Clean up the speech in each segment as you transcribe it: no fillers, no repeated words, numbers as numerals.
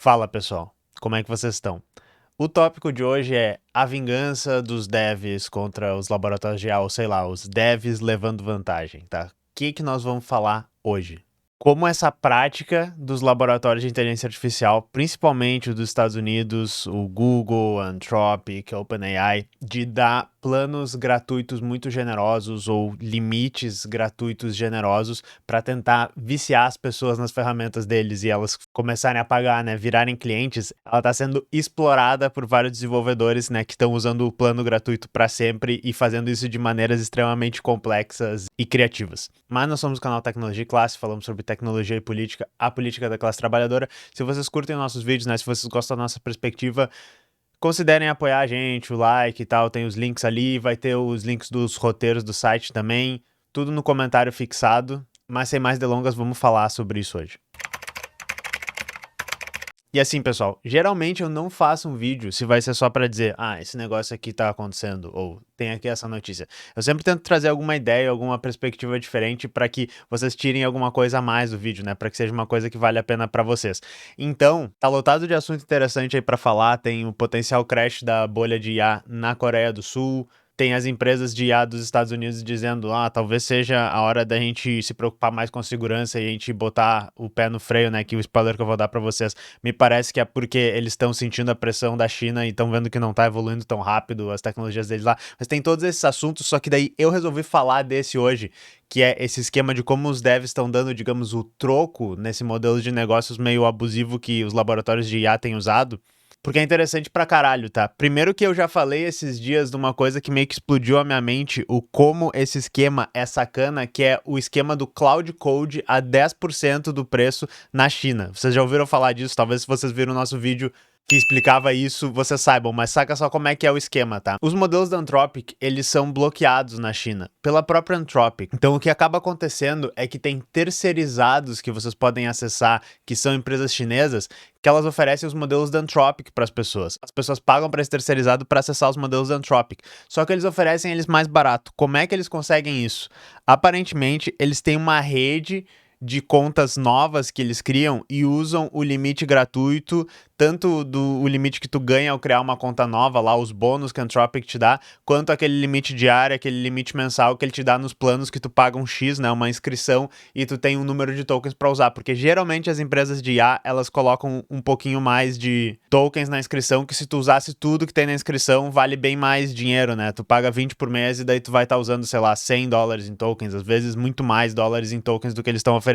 Fala pessoal, como é que vocês estão? O tópico de hoje é a vingança dos devs contra os laboratórios de IA, ou sei lá, os devs levando vantagem, tá? O que nós vamos falar hoje? Como essa prática dos laboratórios de inteligência artificial, principalmente os dos Estados Unidos, o Google, Anthropic, OpenAI, de dar planos gratuitos muito generosos ou limites gratuitos generosos para tentar viciar as pessoas nas ferramentas deles e elas começarem a pagar, né, virarem clientes, ela está sendo explorada por vários desenvolvedores, né, que estão usando o plano gratuito para sempre e fazendo isso de maneiras extremamente complexas e criativas. Mas nós somos o canal Tecnologia e Classe, falamos sobre tecnologia e política, a política da classe trabalhadora. Se vocês curtem nossos vídeos, né, se vocês gostam da nossa perspectiva, considerem apoiar a gente, o like e tal, tem os links ali, vai ter os links dos roteiros do site também, tudo no comentário fixado, mas sem mais delongas, vamos falar sobre isso hoje. E assim, pessoal, geralmente eu não faço um vídeo se vai ser só pra dizer, esse negócio aqui tá acontecendo, ou tem aqui essa notícia. Eu sempre tento trazer alguma ideia, alguma perspectiva diferente pra que vocês tirem alguma coisa a mais do vídeo, né? Pra que seja uma coisa que vale a pena pra vocês. Então, tá lotado de assunto interessante aí pra falar, tem o potencial crash da bolha de IA na Coreia do Sul, tem as empresas de IA dos Estados Unidos dizendo, talvez seja a hora da gente se preocupar mais com segurança e a gente botar o pé no freio, né, que o spoiler que eu vou dar pra vocês, me parece que é porque eles estão sentindo a pressão da China e estão vendo que não tá evoluindo tão rápido as tecnologias deles lá, mas tem todos esses assuntos, só que daí eu resolvi falar desse hoje, que é esse esquema de como os devs estão dando, digamos, o troco nesse modelo de negócios meio abusivo que os laboratórios de IA têm usado, porque é interessante pra caralho, tá? Primeiro que eu já falei esses dias de uma coisa que meio que explodiu a minha mente, o como esse esquema é sacana, que é o esquema do Cloud Code a 10% do preço na China. Vocês já ouviram falar disso? Talvez se vocês viram o nosso vídeo que explicava isso, vocês saibam, mas saca só como é que é o esquema, tá? Os modelos da Anthropic, eles são bloqueados na China, pela própria Anthropic. Então, o que acaba acontecendo é que tem terceirizados que vocês podem acessar, que são empresas chinesas, que elas oferecem os modelos da Anthropic para as pessoas. As pessoas pagam para esse terceirizado para acessar os modelos da Anthropic. Só que eles oferecem eles mais barato. Como é que eles conseguem isso? Aparentemente, eles têm uma rede de contas novas que eles criam e usam o limite gratuito, tanto o limite que tu ganha ao criar uma conta nova, lá os bônus que a Anthropic te dá, quanto aquele limite diário, aquele limite mensal que ele te dá nos planos que tu paga um X, né, uma inscrição, e tu tem um número de tokens para usar, porque geralmente as empresas de IA, elas colocam um pouquinho mais de tokens na inscrição, que se tu usasse tudo que tem na inscrição, vale bem mais dinheiro, né, tu paga 20 por mês e daí tu vai estar usando, sei lá, $100 em tokens, às vezes muito mais dólares em tokens do que eles estão oferecendo.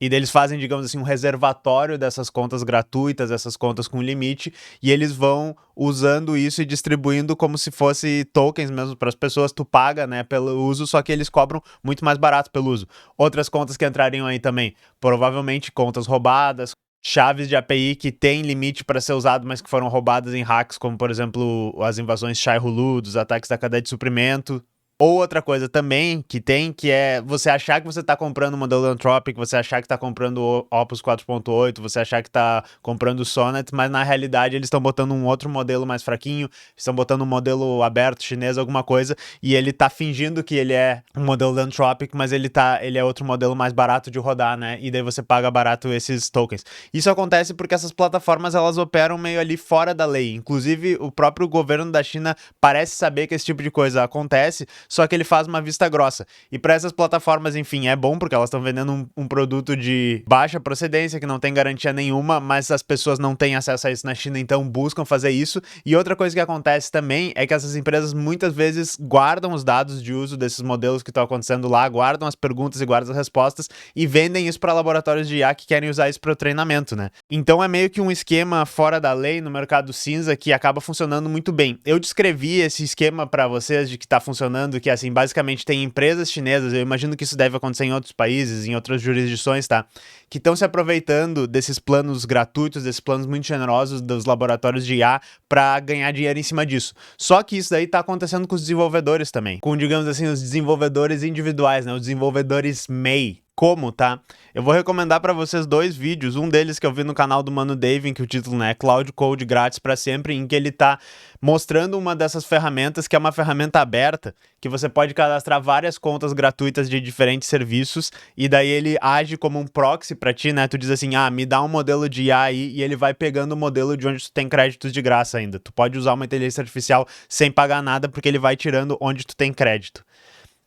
E daí eles fazem, digamos assim, um reservatório dessas contas gratuitas, essas contas com limite, e eles vão usando isso e distribuindo como se fosse tokens mesmo para as pessoas. Tu paga, né, pelo uso, só que eles cobram muito mais barato pelo uso. Outras contas que entrariam aí também, provavelmente contas roubadas, chaves de API que tem limite para ser usado, mas que foram roubadas em hacks, como por exemplo as invasões Shai Hulu, dos ataques da cadeia de suprimento. Ou outra coisa também que tem, que é você achar que você tá comprando o modelo Anthropic, você achar que tá comprando o Opus 4.8, você achar que tá comprando o Sonnet, mas na realidade eles estão botando um outro modelo mais fraquinho, estão botando um modelo aberto chinês, alguma coisa, e ele tá fingindo que ele é um modelo da Anthropic, mas ele é outro modelo mais barato de rodar, né? E daí você paga barato esses tokens. Isso acontece porque essas plataformas elas operam meio ali fora da lei. Inclusive, o próprio governo da China parece saber que esse tipo de coisa acontece, só que ele faz uma vista grossa. E para essas plataformas, enfim, é bom porque elas estão vendendo um produto de baixa procedência, que não tem garantia nenhuma, mas as pessoas não têm acesso a isso na China, então buscam fazer isso. E outra coisa que acontece também é que essas empresas muitas vezes guardam os dados de uso desses modelos que estão acontecendo lá, guardam as perguntas e guardam as respostas e vendem isso para laboratórios de IA que querem usar isso para o treinamento, né? Então é meio que um esquema fora da lei no mercado cinza que acaba funcionando muito bem. Eu descrevi esse esquema para vocês de que está funcionando, que assim, basicamente tem empresas chinesas, eu imagino que isso deve acontecer em outros países, em outras jurisdições, tá? Que estão se aproveitando desses planos gratuitos, desses planos muito generosos dos laboratórios de IA para ganhar dinheiro em cima disso. Só que isso daí tá acontecendo com os desenvolvedores também, com, digamos assim, os desenvolvedores individuais, né? Os desenvolvedores MEI. como, tá? Eu vou recomendar para vocês 2 vídeos, um deles que eu vi no canal do Mano Davin, que o título, né, é Cloud Code grátis para sempre, em que ele tá mostrando uma dessas ferramentas, que é uma ferramenta aberta, que você pode cadastrar várias contas gratuitas de diferentes serviços, e daí ele age como um proxy para ti, né? Tu diz assim, me dá um modelo de IA aí, e ele vai pegando o modelo de onde tu tem créditos de graça ainda. Tu pode usar uma inteligência artificial sem pagar nada, porque ele vai tirando onde tu tem crédito.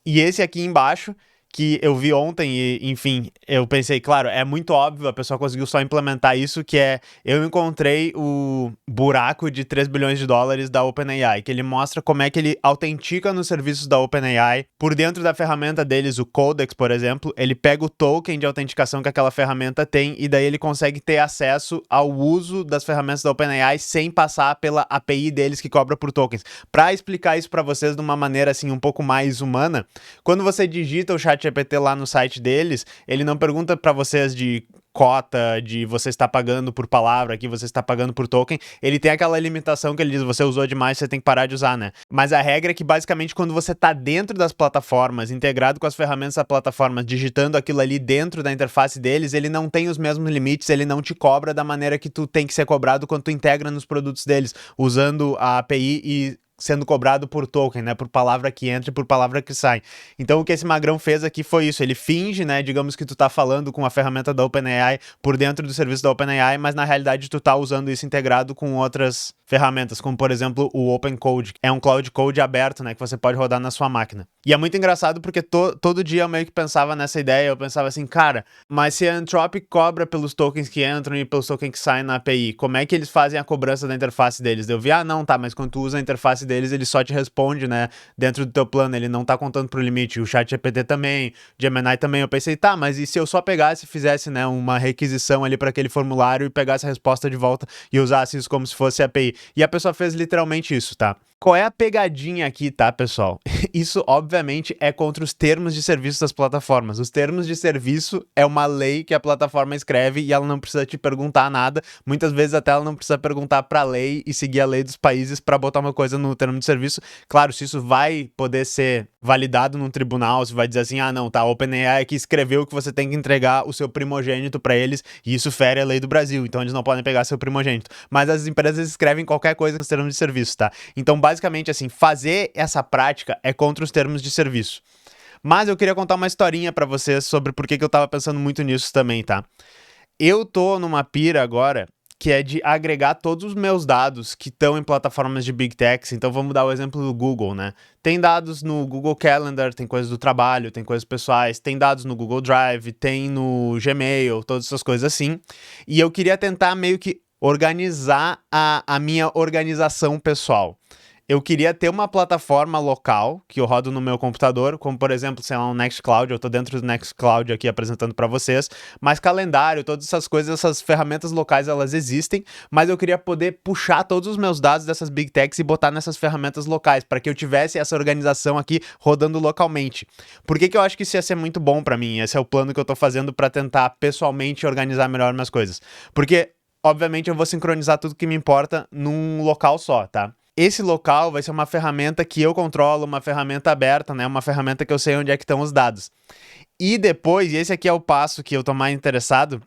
E esse aqui embaixo, que eu vi ontem e, enfim, eu pensei, claro, é muito óbvio, a pessoa conseguiu só implementar isso, que é, eu encontrei o buraco de 3 bilhões de dólares da OpenAI, que ele mostra como é que ele autentica nos serviços da OpenAI, por dentro da ferramenta deles, o Codex, por exemplo, ele pega o token de autenticação que aquela ferramenta tem e daí ele consegue ter acesso ao uso das ferramentas da OpenAI sem passar pela API deles que cobra por tokens. Para explicar isso para vocês de uma maneira assim um pouco mais humana, quando você digita o ChatGPT lá no site deles, ele não pergunta para vocês de cota, de você está pagando por palavra, aqui você está pagando por token, ele tem aquela limitação que ele diz, você usou demais, você tem que parar de usar, né? Mas a regra é que basicamente quando você está dentro das plataformas, integrado com as ferramentas da plataforma, digitando aquilo ali dentro da interface deles, ele não tem os mesmos limites, ele não te cobra da maneira que tu tem que ser cobrado quando tu integra nos produtos deles, usando a API e sendo cobrado por token, né, por palavra que entra e por palavra que sai. Então o que esse magrão fez aqui foi isso, ele finge, né, digamos que tu tá falando com a ferramenta da OpenAI por dentro do serviço da OpenAI, mas na realidade tu tá usando isso integrado com outras ferramentas, como por exemplo o OpenCode, é um Cloud Code aberto, né, que você pode rodar na sua máquina. E é muito engraçado porque todo dia eu meio que pensava nessa ideia, eu pensava assim, cara, mas se a Anthropic cobra pelos tokens que entram e pelos tokens que saem na API, como é que eles fazem a cobrança da interface deles? Eu vi, não, tá, mas quando tu usa a interface deles, ele só te responde, né, dentro do teu plano, ele não tá contando pro limite, o ChatGPT também, Gemini também, eu pensei, tá, mas e se eu só pegasse e fizesse, né, uma requisição ali para aquele formulário e pegasse a resposta de volta e usasse isso como se fosse API? E a pessoa fez literalmente isso, tá? Qual é a pegadinha aqui, tá, pessoal? Isso, obviamente, é contra os termos de serviço das plataformas. Os termos de serviço é uma lei que a plataforma escreve e ela não precisa te perguntar nada. Muitas vezes até ela não precisa perguntar pra lei e seguir a lei dos países para botar uma coisa no termo de serviço. Claro, se isso vai poder ser validado num tribunal, se vai dizer assim, não, tá, a OpenAI aqui escreveu que você tem que entregar o seu primogênito pra eles e isso fere a lei do Brasil, então eles não podem pegar seu primogênito. Mas as empresas escrevem qualquer coisa nos termos de serviço, tá? Então, basicamente, assim, fazer essa prática é contra os termos de serviço. Mas eu queria contar uma historinha pra vocês sobre por que eu tava pensando muito nisso também, tá? Eu tô numa pira agora que é de agregar todos os meus dados que estão em plataformas de Big Techs. Então vamos dar o exemplo do Google, né? Tem dados no Google Calendar, tem coisas do trabalho, tem coisas pessoais, tem dados no Google Drive, tem no Gmail, todas essas coisas assim. E eu queria tentar meio que organizar a minha organização pessoal. Eu queria ter uma plataforma local que eu rodo no meu computador, como por exemplo, sei lá, um Nextcloud, eu tô dentro do Nextcloud aqui apresentando para vocês, mas calendário, todas essas coisas, essas ferramentas locais, elas existem, mas eu queria poder puxar todos os meus dados dessas Big Techs e botar nessas ferramentas locais, para que eu tivesse essa organização aqui rodando localmente. Por que eu acho que isso ia ser muito bom para mim? Esse é o plano que eu tô fazendo para tentar pessoalmente organizar melhor minhas coisas. Porque, obviamente, eu vou sincronizar tudo que me importa num local só, tá? Esse local vai ser uma ferramenta que eu controlo, uma ferramenta aberta, né? Uma ferramenta que eu sei onde é que estão os dados. E depois, e esse aqui é o passo que eu tô mais interessado,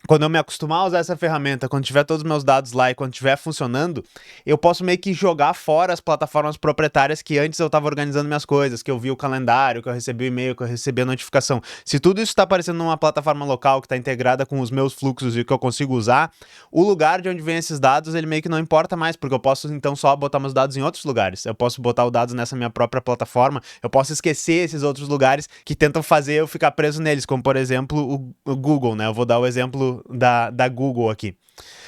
quando eu me acostumar a usar essa ferramenta, quando tiver todos os meus dados lá e quando estiver funcionando, eu posso meio que jogar fora as plataformas proprietárias que antes eu estava organizando minhas coisas, que eu vi o calendário, que eu recebi o e-mail, que eu recebi a notificação. Se tudo isso está aparecendo numa plataforma local que está integrada com os meus fluxos e que eu consigo usar, o lugar de onde vem esses dados, ele meio que não importa mais, porque eu posso então só botar meus dados em outros lugares. Eu posso botar os dados nessa minha própria plataforma, eu posso esquecer esses outros lugares que tentam fazer eu ficar preso neles, como por exemplo o Google, né? Eu vou dar o exemplo da Google aqui.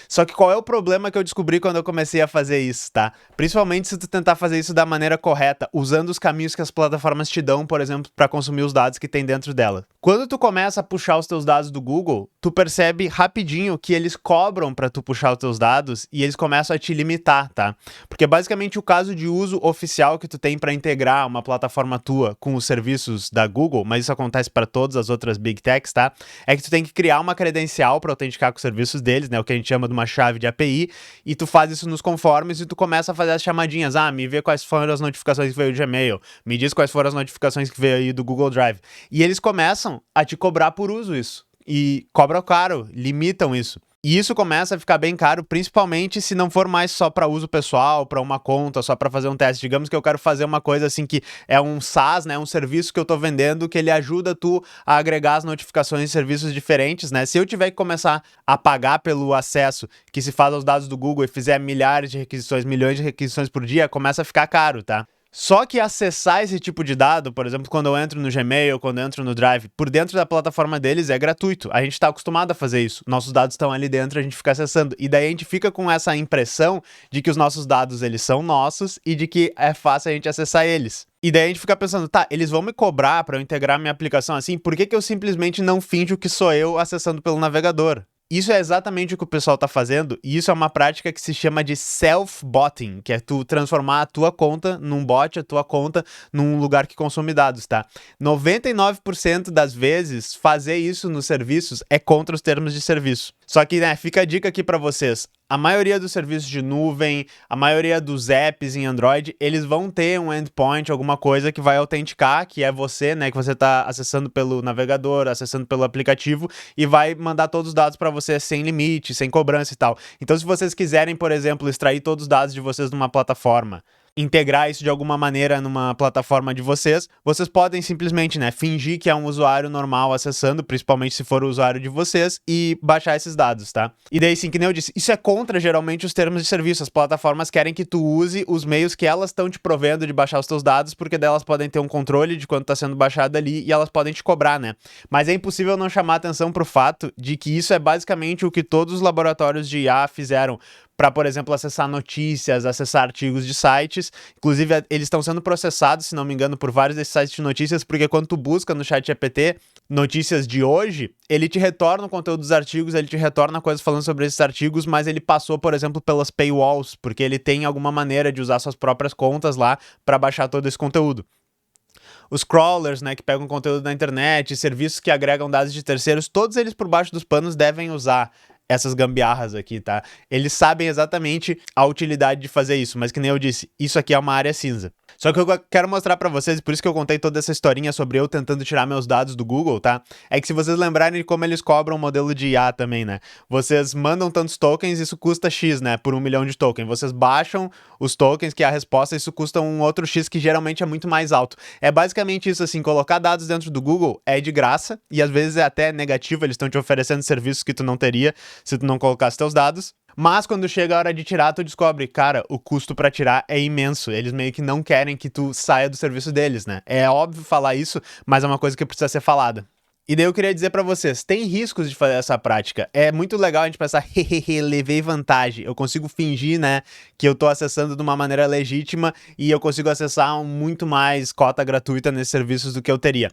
Só que qual é o problema que eu descobri quando eu comecei a fazer isso, tá? Principalmente se tu tentar fazer isso da maneira correta, usando os caminhos que as plataformas te dão, por exemplo, para consumir os dados que tem dentro dela. Quando tu começa a puxar os teus dados do Google, tu percebe rapidinho que eles cobram para tu puxar os teus dados e eles começam a te limitar, tá? Porque basicamente o caso de uso oficial que tu tem para integrar uma plataforma tua com os serviços da Google, mas isso acontece para todas as outras Big Techs, tá? É que tu tem que criar uma credencial para autenticar com os serviços deles, né? O que que a gente chama de uma chave de API, e tu faz isso nos conformes e tu começa a fazer as chamadinhas. Me vê quais foram as notificações que veio do Gmail, me diz quais foram as notificações que veio aí do Google Drive. E eles começam a te cobrar por uso isso. E cobram caro, limitam isso. E isso começa a ficar bem caro, principalmente se não for mais só para uso pessoal, para uma conta, só para fazer um teste. Digamos que eu quero fazer uma coisa assim que é um SaaS, né, um serviço que eu tô vendendo, que ele ajuda tu a agregar as notificações de serviços diferentes, né? Se eu tiver que começar a pagar pelo acesso que se faz aos dados do Google e fizer milhares de requisições, milhões de requisições por dia, começa a ficar caro, tá? Só que acessar esse tipo de dado, por exemplo, quando eu entro no Gmail, quando eu entro no Drive, por dentro da plataforma deles é gratuito. A gente está acostumado a fazer isso. Nossos dados estão ali dentro, a gente fica acessando. E daí a gente fica com essa impressão de que os nossos dados eles são nossos e de que é fácil a gente acessar eles. E daí a gente fica pensando, tá, eles vão me cobrar para eu integrar minha aplicação assim, por que eu simplesmente não finjo que sou eu acessando pelo navegador? Isso é exatamente o que o pessoal tá fazendo, e isso é uma prática que se chama de self-botting, que é tu transformar a tua conta num bot, a tua conta num lugar que consome dados, tá? 99% das vezes, fazer isso nos serviços é contra os termos de serviço. Só que, né, fica a dica aqui pra vocês. A maioria dos serviços de nuvem, a maioria dos apps em Android, eles vão ter um endpoint, alguma coisa que vai autenticar, que é você, né, que você tá acessando pelo navegador, acessando pelo aplicativo, e vai mandar todos os dados para você sem limite, sem cobrança e tal. Então, se vocês quiserem, por exemplo, extrair todos os dados de vocês numa plataforma, integrar isso de alguma maneira numa plataforma de vocês, vocês podem simplesmente, né, fingir que é um usuário normal acessando, principalmente se for o usuário de vocês, e baixar esses dados, tá? E daí, sim, que nem eu disse, isso é contra, geralmente, os termos de serviço. As plataformas querem que tu use os meios que elas estão te provendo de baixar os teus dados, porque daí elas podem ter um controle de quanto tá sendo baixado ali e elas podem te cobrar, né? Mas é impossível não chamar atenção pro fato de que isso é basicamente o que todos os laboratórios de IA fizeram para, por exemplo, acessar notícias, acessar artigos de sites. Inclusive, eles estão sendo processados, se não me engano, por vários desses sites de notícias, porque quando tu busca no ChatGPT notícias de hoje, ele te retorna o conteúdo dos artigos, ele te retorna coisas falando sobre esses artigos, mas ele passou, por exemplo, pelas paywalls, porque ele tem alguma maneira de usar suas próprias contas lá para baixar todo esse conteúdo. Os crawlers, né, que pegam conteúdo da internet, serviços que agregam dados de terceiros, todos eles por baixo dos panos devem usar essas gambiarras aqui, tá? Eles sabem exatamente a utilidade de fazer isso, mas que nem eu disse, isso aqui é uma área cinza. Só que eu quero mostrar pra vocês, por isso que eu contei toda essa historinha sobre eu tentando tirar meus dados do Google, tá? É que se vocês lembrarem de como eles cobram o modelo de IA também, né? Vocês mandam tantos tokens, isso custa X, né? Por 1 milhão de tokens. Vocês baixam os tokens, que é a resposta, isso custa um outro X que geralmente é muito mais alto. É basicamente isso, assim, colocar dados dentro do Google é de graça, e às vezes é até negativo, eles estão te oferecendo serviços que tu não teria se tu não colocasse teus dados. Mas quando chega a hora de tirar, tu descobre, cara, o custo pra tirar é imenso. Eles meio que não querem que tu saia do serviço deles, né? É óbvio falar isso, mas é uma coisa que precisa ser falada. E daí eu queria dizer pra vocês, tem riscos de fazer essa prática. É muito legal a gente pensar, hehehe, levei vantagem. Eu consigo fingir, né, que eu tô acessando de uma maneira legítima e eu consigo acessar muito mais cota gratuita nesses serviços do que eu teria.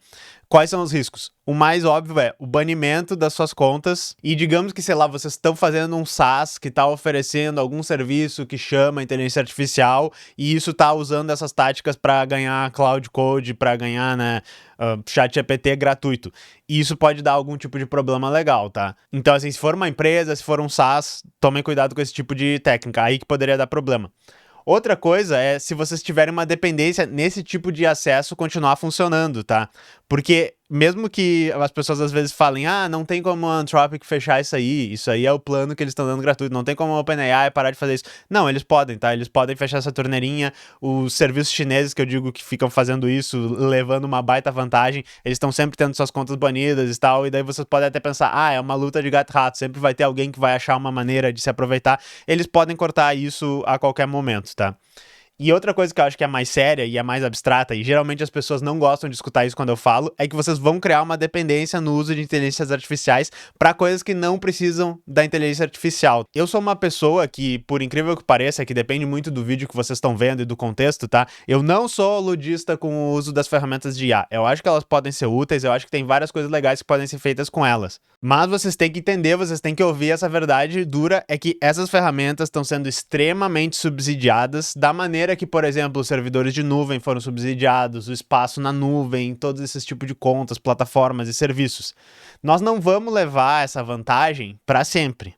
Quais são os riscos? O mais óbvio é o banimento das suas contas e digamos que, sei lá, vocês estão fazendo um SaaS que está oferecendo algum serviço que chama inteligência artificial e isso está usando essas táticas para ganhar cloud code, para ganhar, né, ChatGPT gratuito. E isso pode dar algum tipo de problema legal, tá? Então, assim, se for uma empresa, se for um SaaS, tomem cuidado com esse tipo de técnica, aí que poderia dar problema. Outra coisa é se vocês tiverem uma dependência nesse tipo de acesso continuar funcionando, tá? Porque mesmo que as pessoas às vezes falem, não tem como a Anthropic fechar isso aí é o plano que eles estão dando gratuito, não tem como a OpenAI parar de fazer isso. Não, eles podem, tá? Eles podem fechar essa torneirinha, os serviços chineses que eu digo que ficam fazendo isso, levando uma baita vantagem, eles estão sempre tendo suas contas banidas e tal, e daí vocês podem até pensar, é uma luta de gato-rato, sempre vai ter alguém que vai achar uma maneira de se aproveitar, eles podem cortar isso a qualquer momento, tá? E outra coisa que eu acho que é mais séria e é mais abstrata, e geralmente as pessoas não gostam de escutar isso quando eu falo, é que vocês vão criar uma dependência no uso de inteligências artificiais para coisas que não precisam da inteligência artificial. Eu sou uma pessoa que, por incrível que pareça, que depende muito do vídeo que vocês estão vendo e do contexto, tá? Eu não sou ludista com o uso das ferramentas de IA. Eu acho que elas podem ser úteis, eu acho que tem várias coisas legais que podem ser feitas com elas. Mas vocês têm que entender, vocês têm que ouvir essa verdade dura, é que essas ferramentas estão sendo extremamente subsidiadas da maneira que, por exemplo, os servidores de nuvem foram subsidiados, o espaço na nuvem, todos esses tipos de contas, plataformas e serviços. Nós não vamos levar essa vantagem para sempre.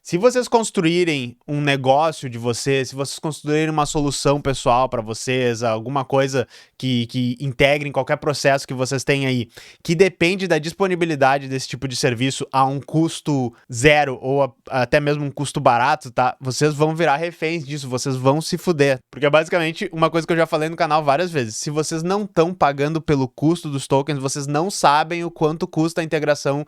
Se vocês construírem um negócio de vocês, se vocês construírem uma solução pessoal para vocês, alguma coisa que integre em qualquer processo que vocês têm aí, que depende da disponibilidade desse tipo de serviço a um custo zero ou até mesmo um custo barato, tá? Vocês vão virar reféns disso, vocês vão se fuder. Porque é basicamente uma coisa que eu já falei no canal várias vezes. Se vocês não estão pagando pelo custo dos tokens, vocês não sabem o quanto custa a integração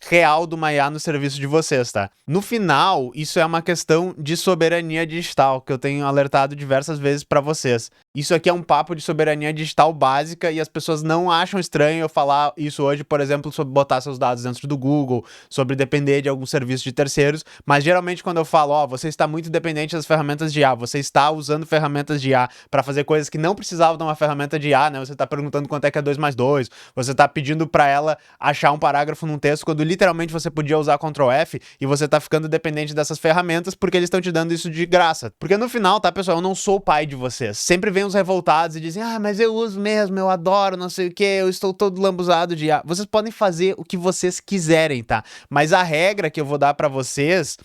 real do Maiá no serviço de vocês, tá? No final, isso é uma questão de soberania digital, que eu tenho alertado diversas vezes para vocês. Isso aqui é um papo de soberania digital básica e as pessoas não acham estranho eu falar isso hoje, por exemplo, sobre botar seus dados dentro do Google, sobre depender de algum serviço de terceiros, mas geralmente quando eu falo, ó, você está muito dependente das ferramentas de IA, você está usando ferramentas de IA para fazer coisas que não precisavam de uma ferramenta de IA, né? Você está perguntando quanto é que é 2 mais 2, você está pedindo para ela achar um parágrafo num texto quando literalmente você podia usar Ctrl F e você tá ficando dependente dessas ferramentas porque eles estão te dando isso de graça. Porque no final, tá, pessoal, eu não sou o pai de vocês. Sempre vem os revoltados e dizem, ah, mas eu uso mesmo, eu adoro, não sei o que, eu estou todo lambuzado de IA. Vocês podem fazer o que vocês quiserem, tá? Mas a regra que eu vou dar pra vocês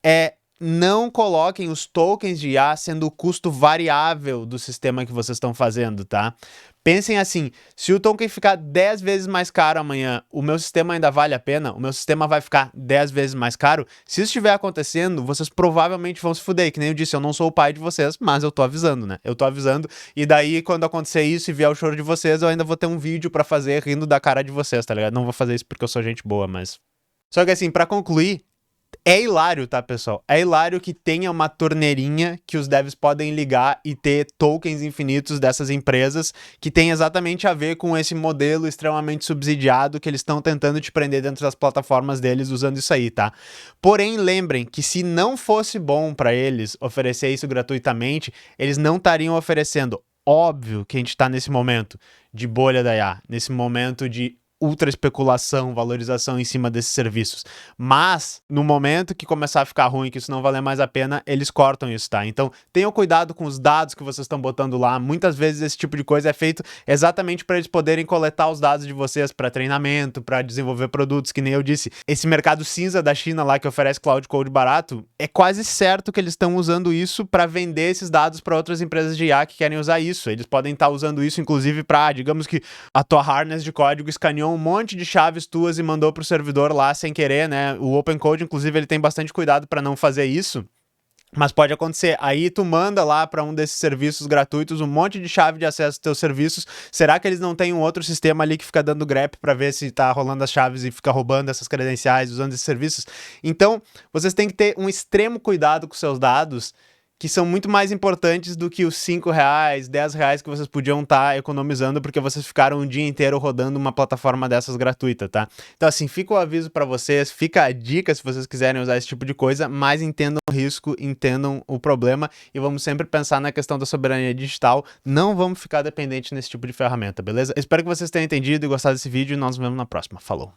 é não coloquem os tokens de IA sendo o custo variável do sistema que vocês estão fazendo, tá? Pensem assim, se o token ficar 10 vezes mais caro amanhã, o meu sistema ainda vale a pena? O meu sistema vai ficar 10 vezes mais caro? Se isso estiver acontecendo, vocês provavelmente vão se fuder, que nem eu disse, eu não sou o pai de vocês, mas eu tô avisando, né? Eu tô avisando, e daí quando acontecer isso e vier o choro de vocês, eu ainda vou ter um vídeo pra fazer rindo da cara de vocês, tá ligado? Não vou fazer isso porque eu sou gente boa, mas... Só que assim, pra concluir, é hilário, tá, pessoal? É hilário que tenha uma torneirinha que os devs podem ligar e ter tokens infinitos dessas empresas que tem exatamente a ver com esse modelo extremamente subsidiado que eles estão tentando te prender dentro das plataformas deles usando isso aí, tá? Porém, lembrem que se não fosse bom para eles oferecer isso gratuitamente, eles não estariam oferecendo. Óbvio que a gente tá nesse momento de bolha da IA, nesse momento de ultra especulação, valorização em cima desses serviços. Mas, no momento que começar a ficar ruim, que isso não valer mais a pena, eles cortam isso, tá? Então, tenham cuidado com os dados que vocês estão botando lá. Muitas vezes esse tipo de coisa é feito exatamente para eles poderem coletar os dados de vocês para treinamento, para desenvolver produtos, que nem eu disse. Esse mercado cinza da China lá que oferece cloud code barato, é quase certo que eles estão usando isso para vender esses dados para outras empresas de IA que querem usar isso. Eles podem estar usando isso, inclusive, para, digamos que a tua harness de código escaneou um monte de chaves tuas e mandou pro servidor lá sem querer, né? O OpenCode, inclusive, ele tem bastante cuidado para não fazer isso. Mas pode acontecer. Aí tu manda lá para um desses serviços gratuitos um monte de chave de acesso aos teus serviços. Será que eles não têm um outro sistema ali que fica dando grep para ver se tá rolando as chaves e fica roubando essas credenciais usando esses serviços? Então, vocês têm que ter um extremo cuidado com seus dados, que são muito mais importantes do que os 5 reais, 10 reais que vocês podiam estar economizando porque vocês ficaram um dia inteiro rodando uma plataforma dessas gratuita, tá? Então assim, fica o aviso para vocês, fica a dica se vocês quiserem usar esse tipo de coisa, mas entendam o risco, entendam o problema e vamos sempre pensar na questão da soberania digital, não vamos ficar dependentes nesse tipo de ferramenta, beleza? Espero que vocês tenham entendido e gostado desse vídeo e nós nos vemos na próxima. Falou!